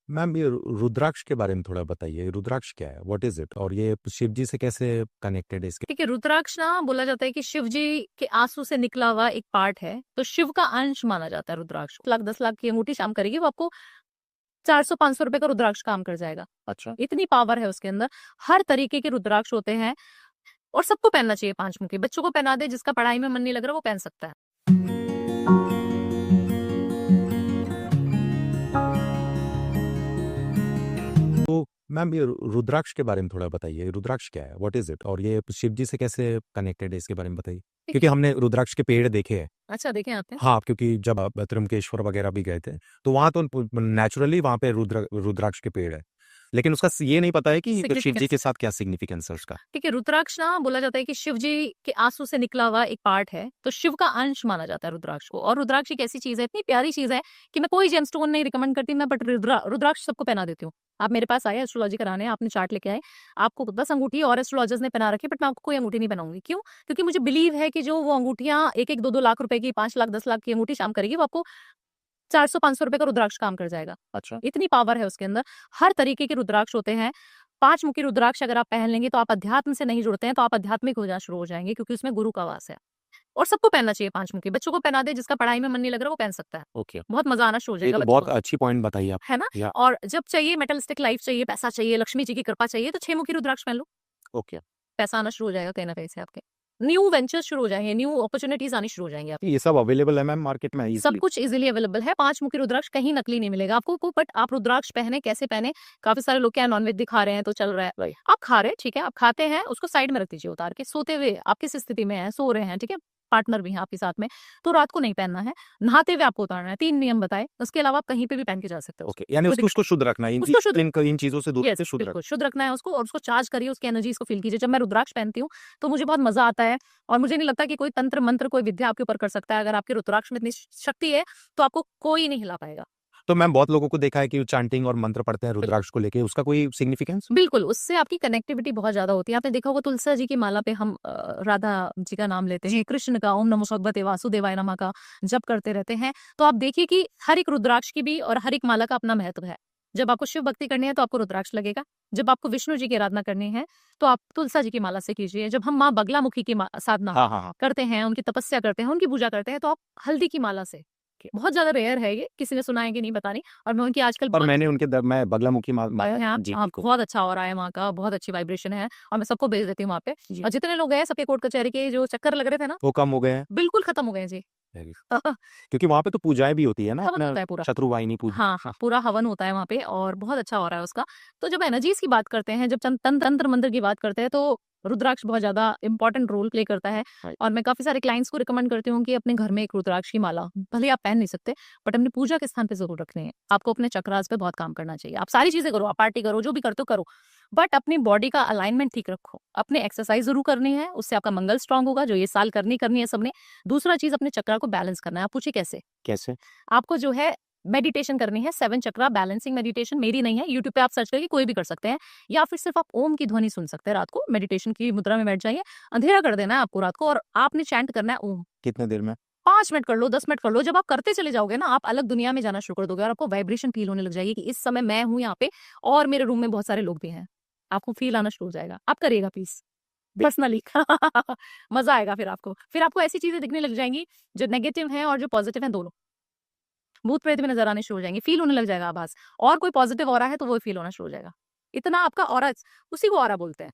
Ma'am ये रुद्राक्ष के बारे में थोड़ा बताइए। रुद्राक्ष क्या है? What is it? और ये शिव जी से कैसे कनेक्टेड है इसके? ठीक है, रुद्राक्ष ना बोला जाता है कि शिव जी के आंसू से निकला हुआ एक पार्ट है, तो शिव का अंश माना जाता है रुद्राक्ष। 1 लाख 10 लाख की अंगूठी शाम करेगी, वो आपको 400 500 रुपए का रुद्राक्ष काम कर जाएगा। अच्छा। इतनी पावर है उसके अंदर। हर तरीके के रुद्राक्ष होते हैं और सबको पहनना चाहिए। 5 मुखी बच्चों को पहना दे, जिसका पढ़ाई में मन नहीं लग रहा वो पहन सकता है। तो मैम ये रुद्राक्ष के बारे में थोड़ा बताइए। रुद्राक्ष क्या है? What is it? और ये शिव जी से कैसे कनेक्टेड है इसके बारे में बताइए। क्योंकि हमने रुद्राक्ष के पेड़ देखे हैं। अच्छा, देखें आते हैं। हाँ, क्योंकि जब आप त्र्यंबकेश्वर वगैरह भी गए थे तो वहां तो नेचुरली वहां पे रुद्राक्ष के पेड़ है, लेकिन उसका ये नहीं पता है कि शिव जी के साथ क्या सिग्निफिकेंस है उसका। ठीक है, रुद्राक्ष ना बोला जाता है कि शिव जी के आंसू से निकला हुआ एक पार्ट है, तो शिव का अंश माना जाता है रुद्राक्ष को। और रुद्राक्ष एक ऐसी चीज है, इतनी प्यारी चीज है कि मैं कोई जेमस्टोन नहीं रिकमेंड करती मैं, बट रुद्राक्ष सबको पहना देती हूँ। आप मेरे पास आए एस्ट्रोलॉजी कराने, आपने चार्ट लेके आए, आपको 10 अंगूठी और एस्ट्रोलॉजर्स ने पहना रखी, बट मैं आपको कोई अंगूठी नहीं पहनाऊंगी। क्यों? क्योंकि मुझे बिलीव है कि जो वो अंगूठियां 1 1 2 2 लाख रुपए की, 5 लाख 10 लाख की अंगूठी शाम करेगी, वो आपको 400 500 रुपए का रुद्राक्ष काम कर जाएगा। अच्छा। इतनी पावर है उसके अंदर। हर तरीके के रुद्राक्ष होते हैं। 5 मुखी रुद्राक्ष अगर आप पहन लेंगे तो आप अध्यात्म से नहीं जुड़ते हैं, तो आप आध्यात्मिक हो जाना शुरू हो जाएंगे, क्योंकि उसमें गुरु का वास है। और सबको पहनना चाहिए 5 मुखी। बच्चों को पहना दे, जिसका पढ़ाई में मन नहीं लग रहा वो पहन सकता है। ओके। बहुत मजा आना शुरू हो ये जाएगा तो बच्चों बहुत को, अच्छी पॉइंट बताई आप। है ना? या और जब चाहिए मेटलिस्टिक लाइफ चाहिए, पैसा चाहिए, लक्ष्मी जी की कृपा चाहिए, तो 6 मुखी रुद्राक्ष पहन लो। ओके। पैसा आना शुरू हो जाएगा कहीं ना कहीं से आपके। न्यू वेंचर्स शुरू हो जाएंगे, न्यू अपॉर्चुनिटीज आनी शुरू हो जाएंगी आपकी। ये सब अवेलेबल है मैम मार्केट में सब इजीली? कुछ इजीली अवेलेबल है। 5 मुखी रुद्राक्ष कहीं नकली नहीं मिलेगा आपको बट आप रुद्राक्ष पहने, कैसे पहने? काफी सारे लोग क्या नॉनवेज दिखा रहे हैं तो चल रहा है। राइट। आप खा रहे हैं, ठीक है, आप खाते हैं, उसको साइड में रख दीजिए उतार के। सोते हुए आप किस स्थिति में हैं, सो रहे हैं, ठीक है, पार्टनर भी है आपके साथ में, तो रात को नहीं पहनना है। नहाते हुए आपको उतारना है। 3 नियम बताए, उसके अलावा आप कहीं पे भी पहन के जा सकते हो ओके, यानी कोई उसको दिक्कत उसको शुद्ध रखना है, उसको शुद्ध इन चीजों से दूर यस से शुद्ध रखना। बिल्कुल शुद्ध रखना है उसको, और उसको चार्ज करिए, उसकी एनर्जीज को फील कीजिए। जब मैं रुद्राक्ष पहनती हूँ तो मुझे बहुत मजा आता है, और मुझे नहीं लगता कि कोई तंत्र मंत्र, कोई विद्या आपके ऊपर कर सकता है। अगर आपके रुद्राक्ष में इतनी शक्ति है तो आपको कोई नहीं हिला पाएगा। तो मैम बहुत लोगों को देखा है कि चैंटिंग और मंत्र पढ़ते हैं रुद्राक्ष को लेके, उसका कोई सिग्निफिकेंस? बिल्कुल, उससे आपकी कनेक्टिविटी बहुत ज़्यादा होती है। आपने देखा होगा तुलसा जी की माला पे हम राधा जी का नाम लेते हैं, कृष्ण का ओम नमो भगवते वासुदेवाय नमः का जप करते रहते हैं। तो आप देखिए कि हर एक रुद्राक्ष की भी और हर एक माला का अपना महत्व है। जब आपको शिव भक्ति करनी है तो आपको रुद्राक्ष लगेगा। जब आपको विष्णु जी की आराधना करनी है तो आप तुलसा जी की माला से कीजिए। जब हम माँ बगलामुखी की साधना हाँ हाँ हाँ। करते हैं, उनकी तपस्या करते हैं, उनकी पूजा करते हैं, तो आप हल्दी की माला से। बहुत ज्यादा रेयर है ये, किसी ने सुना है कि नहीं पता नहीं। और मैं उनकी आजकल पर मैंने मैं बगलामुखी यहाँ जी हाँ, को। बहुत अच्छा हो रहा है वहाँ का, बहुत अच्छी वाइब्रेशन है, और मैं सबको भेज देती हूँ वहाँ पे। और जितने लोग गए, सबके कोर्ट कचहरी के जो चक्कर लग रहे थे ना, वो कम हो गए हैं? बिल्कुल खत्म हो गए जी। Very good। क्योंकि वहां पे तो पूजाएं भी होती है ना, हवन अपना होता है पूरा। शत्रुवाहिनी पूजा। हाँ, हाँ, पूरा हवन होता है वहाँ पे और बहुत अच्छा हो रहा है उसका। तो जब एनर्जीज़ की बात करते हैं, जब तंत्र मंत्र की बात करते हैं, तो रुद्राक्ष बहुत ज़्यादा इम्पोर्टेंट रोल प्ले करता है। Right। और मैं काफ़ी सारे क्लाइंट्स को रिकमेंड करती हूँ कि अपने घर में एक रुद्राक्ष की माला, भले आप पहन नहीं सकते, बट अपनी पूजा के स्थान पे ज़रूर रखनी है। आपको अपने चक्रास पे बहुत काम करना चाहिए। आप सारी चीज़ें करो, आप पार्टी करो, जो भी करते हो करो, बट अपनी बॉडी का अलाइनमेंट ठीक रखो। अपने एक्सरसाइज ज़रूर करनी है, उससे आपका मंगल स्ट्रांग होगा, जो ये साल करनी है सबने। दूसरा चीज़, अपने चक्रा को बैलेंस करना है। आप पूछिए कैसे? कैसे? आपको जो है मेडिटेशन करनी है, 7 चक्रा बैलेंसिंग मेडिटेशन, मेरी नहीं है, यूट्यूब पे आप सर्च करके कोई भी कर सकते हैं, या फिर सिर्फ आप ओम की ध्वनि सुन सकते हैं। रात को मेडिटेशन की मुद्रा में बैठ जाइए, अंधेरा कर देना है आपको रात को, और आपने चैंट करना है ओम। कितने देर में? 5 मिनट कर लो, 10 मिनट कर लो। जब आप करते चले जाओगे ना, आप अलग दुनिया में जाना शुरू कर दोगे, और आपको वाइब्रेशन फील होने लग जाएगी कि इस समय मैं हूँ यहाँ पे, और मेरे रूम में बहुत सारे लोग भी हैं। आपको फील आना शुरू हो जाएगा, आप करिएगा प्लीज पर्सनली। मजा आएगा फिर आपको ऐसी चीजें दिखने लग जाएंगी जो नेगेटिव है और जो पॉजिटिव है, दोनों भूत प्रेत भी नजर आने शुरू हो जाएंगे, फील होने लग जाएगा आभास, और कोई पॉजिटिव ऑरा है तो वो फील होना शुरू हो जाएगा। इतना आपका ऑरा, उसी को ऑरा बोलते हैं।